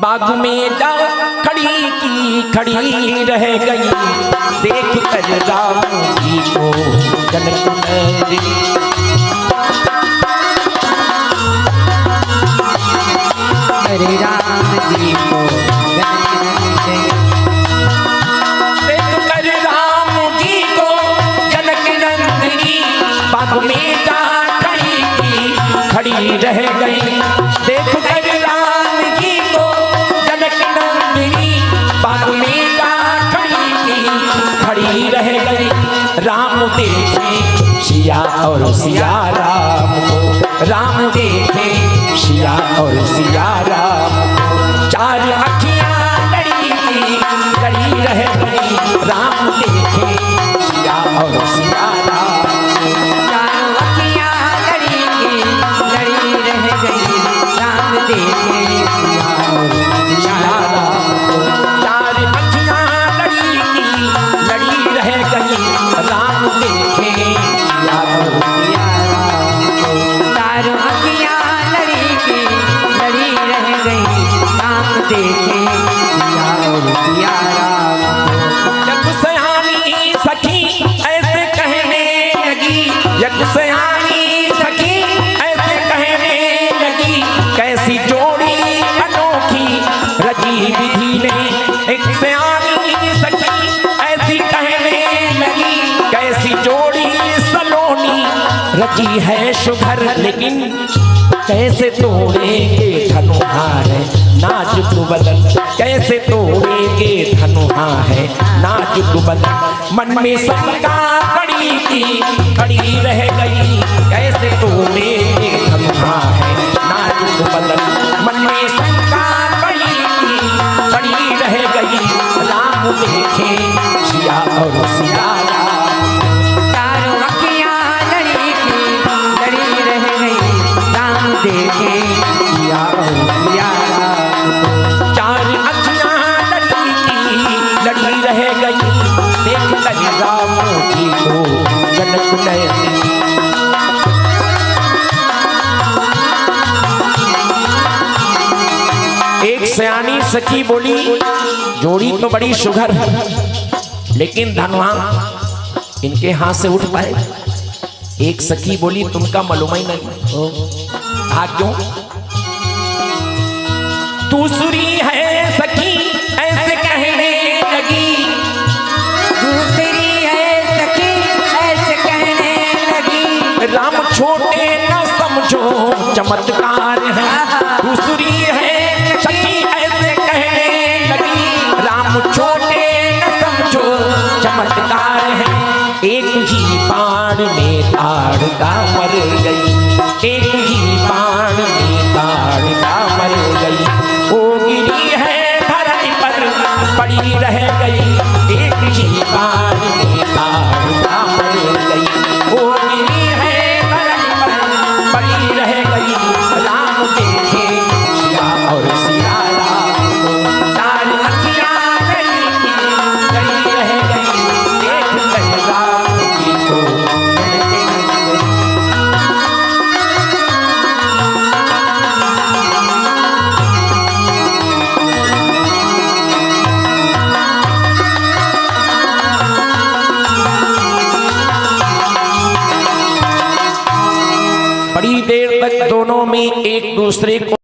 बाग में जा खड़ी की खड़ी रह गई, देख कर राम जी को जनक नंदिनी। अरे राम जी को जनक नंदिनी, देख कर राम जी को जनक नंदिनी, बाग में जा खड़ी की खड़ी रह गई, देख कर राम जी को जनक नंदिनी, बाग में जा खड़ी की खड़ी रह गई। राम देखे सिया और सिया राम को, राम देखे सिया और सिया राम को, चार अखियां लड़ी की लड़ी रह गई। राम देखे सिया और सिया राम को, चारों अखियां लड़ी की लड़ी रह गई। राम देखे सिया और सिया राम को, चार अखियां लड़ी की लड़ी रह गई। राम देखे सिया और सिया राम को, चारों अखियां लड़ी की लड़ी रह गई। राम देखे सिया और सिया राम को। जग सयानी सखी ऐसे कहने लगी, जग सयानी सखी ऐसे कहने लगी, कैसी जोड़ी अनोखी रची विधि ने। एक सयानी सखी ऐसी कहने लगी, कैसी जोड़ी सलोनी रची है सुघर, लेकिन कैसे तोड़ेंगे धनुहा है नाजुक बदन, कैसे तोड़ेंगे धनुहा है नाजुक बदन। मन में शंका खड़ी की खड़ी रह गई, कैसे तोड़ेंगे धनुहा है नाजुक बदन। मन में शंका खड़ी की खड़ी रह गई। राम देखे सिया और सिया राम, चारों अखियां लड़ी की लड़ी रह गई। राम देखे सिया और सिया राम को, चार अखियां लड़ी की लड़ी रह गई, देख कर राम जी को जनक नंदिनी। एक सयानी सखी बोली, जोड़ी तो बड़ी सुघर है, लेकिन धनुहा इनके हाथ से उठ पाए। एक सखी बोली, तुमका मालूम ही नहीं। क्यों? दूसरी है सखी ऐसे कहने लगी, दूसरी है सखी ऐसे कहने लगी। राम छोटे न समझो चमत्कार है। दूसरी है सखी ऐसे कहने लगी, राम छोटे न समझो चमत्कार है। एक ही बाण में ताड़का मर गई, एक ही बाण में ताड़का मर गई। वो गिरी है धरती पर पड़ी रह गई, एक ही बाण में ताड़का मर गई। वो गिरी है धरती पर पड़ी रह गई। राम देखे सिया और सिया राम को, चार अखियां लड़ी की लड़ी रह गई, देख कर राम जी को जनक नंदिनी। बड़ी देर तक दोनों में एक दूसरे को